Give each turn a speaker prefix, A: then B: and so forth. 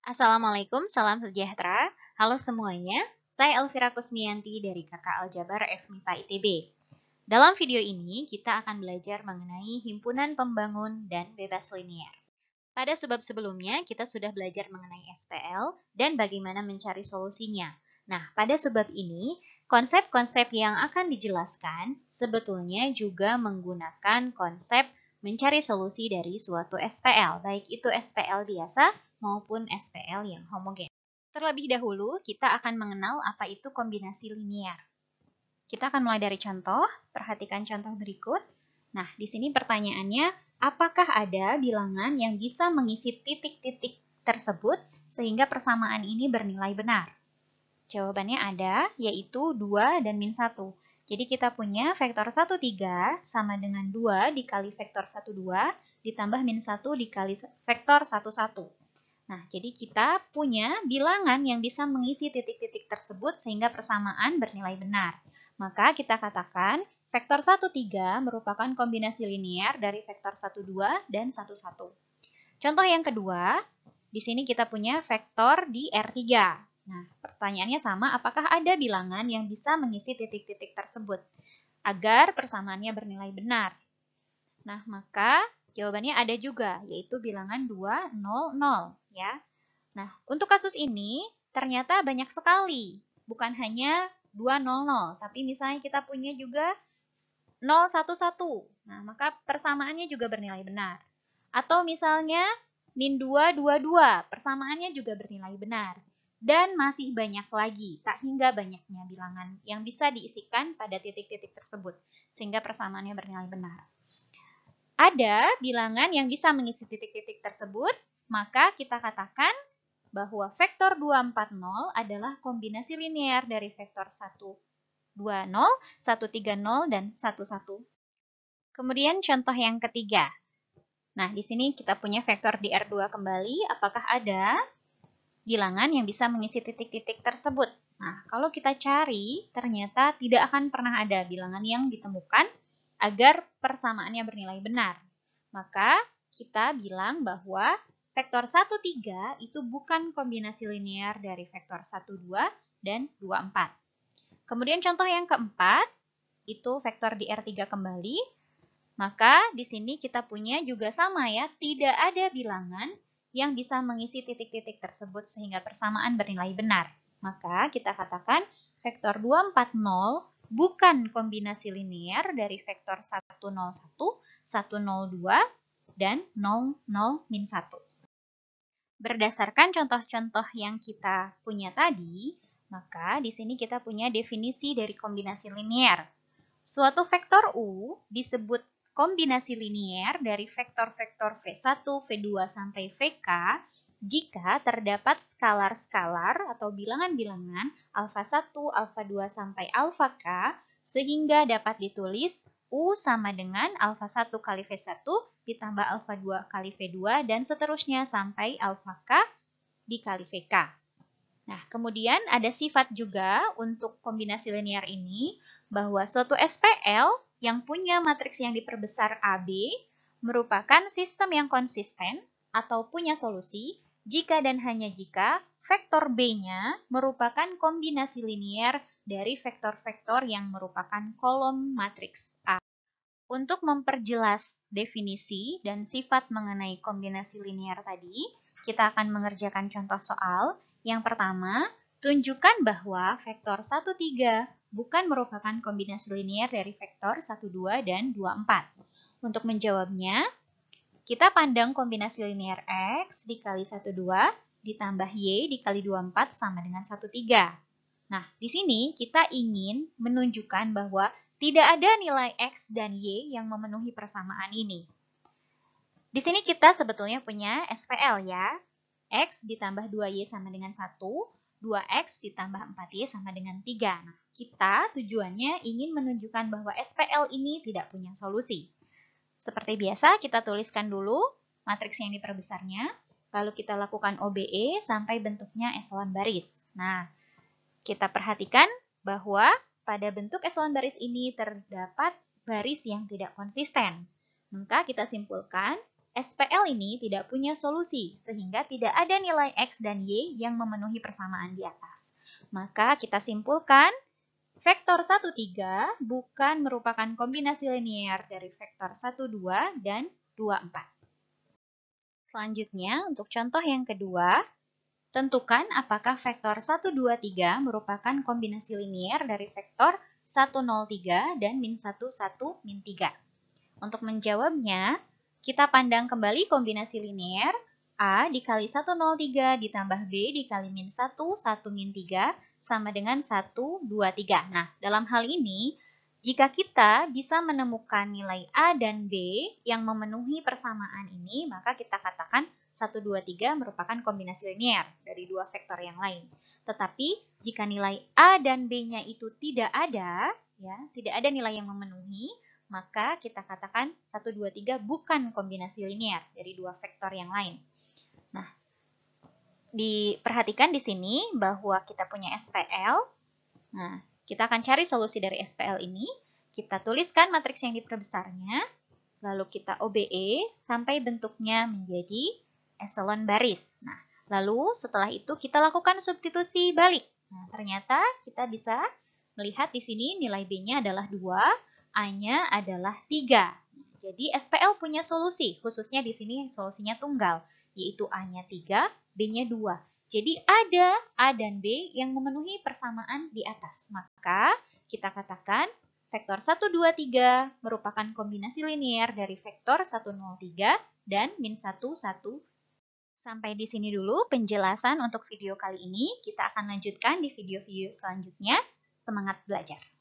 A: Assalamualaikum, salam sejahtera. Halo semuanya, saya Elvira Kusmianti dari Kakak Aljabar FMIPA ITB. Dalam video ini, kita akan belajar mengenai himpunan pembangun dan bebas linier. Pada sebab sebelumnya, kita sudah belajar mengenai SPL dan bagaimana mencari solusinya. Nah, pada sebab ini, konsep-konsep yang akan dijelaskan sebetulnya juga menggunakan konsep mencari solusi dari suatu SPL, baik itu SPL biasa maupun SPL yang homogen. Terlebih dahulu, kita akan mengenal apa itu kombinasi linier. Kita akan mulai dari contoh, perhatikan contoh berikut. Nah, di sini pertanyaannya, apakah ada bilangan yang bisa mengisi titik-titik tersebut sehingga persamaan ini bernilai benar? Jawabannya ada, yaitu 2 dan min 1. Jadi kita punya vektor 1, 3 sama dengan 2 dikali vektor 1, 2 ditambah min 1 dikali vektor 1, 1. Nah, jadi kita punya bilangan yang bisa mengisi titik-titik tersebut sehingga persamaan bernilai benar. Maka kita katakan vektor 1, 3 merupakan kombinasi linier dari vektor 1, 2 dan 1, 1. Contoh yang kedua, di sini kita punya vektor di R3. Nah, pertanyaannya sama, apakah ada bilangan yang bisa mengisi titik-titik tersebut agar persamaannya bernilai benar? Nah, maka jawabannya ada juga, yaitu bilangan 2, 0, 0. Ya. Nah, untuk kasus ini ternyata banyak sekali, bukan hanya 2, 0, 0, tapi misalnya kita punya juga 0, 1, 1. Nah, maka persamaannya juga bernilai benar. Atau misalnya min 2, 2, 2, persamaannya juga bernilai benar. Dan masih banyak lagi, tak hingga banyaknya bilangan yang bisa diisikan pada titik-titik tersebut, sehingga persamaannya bernilai benar. Ada bilangan yang bisa mengisi titik-titik tersebut, maka kita katakan bahwa vektor 240 adalah kombinasi linier dari vektor 120, 130, dan 11. Kemudian contoh yang ketiga. Nah, di sini kita punya vektor di R2 kembali. Apakah ada bilangan yang bisa mengisi titik-titik tersebut? Nah, kalau kita cari, ternyata tidak akan pernah ada bilangan yang ditemukan agar persamaannya bernilai benar. Maka kita bilang bahwa vektor 1, 3 itu bukan kombinasi linier dari vektor 1, 2 dan 2, 4. Kemudian contoh yang keempat, itu vektor di R3 kembali. Maka di sini kita punya juga sama ya, tidak ada bilangan yang bisa mengisi titik-titik tersebut sehingga persamaan bernilai benar. Maka kita katakan vektor 240 bukan kombinasi linier dari vektor 101, 102, dan 00 min 1. Berdasarkan contoh-contoh yang kita punya tadi, maka di sini kita punya definisi dari kombinasi linier. Suatu vektor U disebut kombinasi linier dari vektor-vektor V1, V2, sampai Vk jika terdapat skalar-skalar atau bilangan-bilangan alfa 1, alfa 2, sampai alfa k sehingga dapat ditulis U sama dengan alfa 1 kali V1 ditambah alfa 2 kali V2 dan seterusnya sampai alfa k dikali Vk. Nah, kemudian ada sifat juga untuk kombinasi linier ini bahwa suatu SPL yang punya matriks yang diperbesar AB merupakan sistem yang konsisten atau punya solusi jika dan hanya jika vektor B-nya merupakan kombinasi linier dari vektor-vektor yang merupakan kolom matriks A. Untuk memperjelas definisi dan sifat mengenai kombinasi linier tadi, kita akan mengerjakan contoh soal. Yang pertama, tunjukkan bahwa vektor 1, 3 bukan merupakan kombinasi linier dari vektor 1, 2, dan 2, 4. Untuk menjawabnya, kita pandang kombinasi linier X dikali 1, 2 ditambah Y dikali 2, 4 sama dengan 1, 3. Nah, di sini kita ingin menunjukkan bahwa tidak ada nilai X dan Y yang memenuhi persamaan ini. Di sini kita sebetulnya punya SPL ya. X ditambah 2Y sama dengan 1, 2X ditambah 4Y sama dengan 3. Nah, kita tujuannya ingin menunjukkan bahwa SPL ini tidak punya solusi. Seperti biasa, kita tuliskan dulu matriks yang diperbesarnya, lalu kita lakukan OBE sampai bentuknya eselon baris. Nah, kita perhatikan bahwa pada bentuk eselon baris ini terdapat baris yang tidak konsisten. Maka kita simpulkan SPL ini tidak punya solusi, sehingga tidak ada nilai X dan Y yang memenuhi persamaan di atas. Maka kita simpulkan, vektor 1, 3 bukan merupakan kombinasi linear dari vektor 1, 2 dan 2, 4. Selanjutnya, untuk contoh yang kedua, tentukan apakah vektor 1, 2, 3 merupakan kombinasi linear dari vektor 1, 0, 3 dan min 1, 1, min 3. Untuk menjawabnya, kita pandang kembali kombinasi linear A dikali 1, 0, 3 ditambah B dikali min 1, 1, min 3 sama dengan 1, 2, 3. Nah, dalam hal ini, jika kita bisa menemukan nilai A dan B yang memenuhi persamaan ini, maka kita katakan 1, 2, 3 merupakan kombinasi linear dari dua vektor yang lain. Tetapi, jika nilai A dan B-nya itu tidak ada nilai yang memenuhi, maka kita katakan 1, 2, 3 bukan kombinasi linear dari dua vektor yang lain. Nah, diperhatikan di sini bahwa kita punya SPL. Nah, kita akan cari solusi dari SPL ini. Kita tuliskan matriks yang diperbesarnya, lalu kita OBE sampai bentuknya menjadi eselon baris. Nah, lalu setelah itu kita lakukan substitusi balik. Nah, ternyata kita bisa melihat di sini nilai B-nya adalah 2, A-nya adalah 3. Jadi SPL punya solusi, khususnya di sini solusinya tunggal, yaitu A-nya 3, B-nya 2. Jadi ada A dan B yang memenuhi persamaan di atas. Maka kita katakan vektor 1, 2, 3 merupakan kombinasi linear dari vektor 1, 0, 3 dan min 1, 1. Sampai di sini dulu penjelasan untuk video kali ini. Kita akan lanjutkan di video-video selanjutnya. Semangat belajar!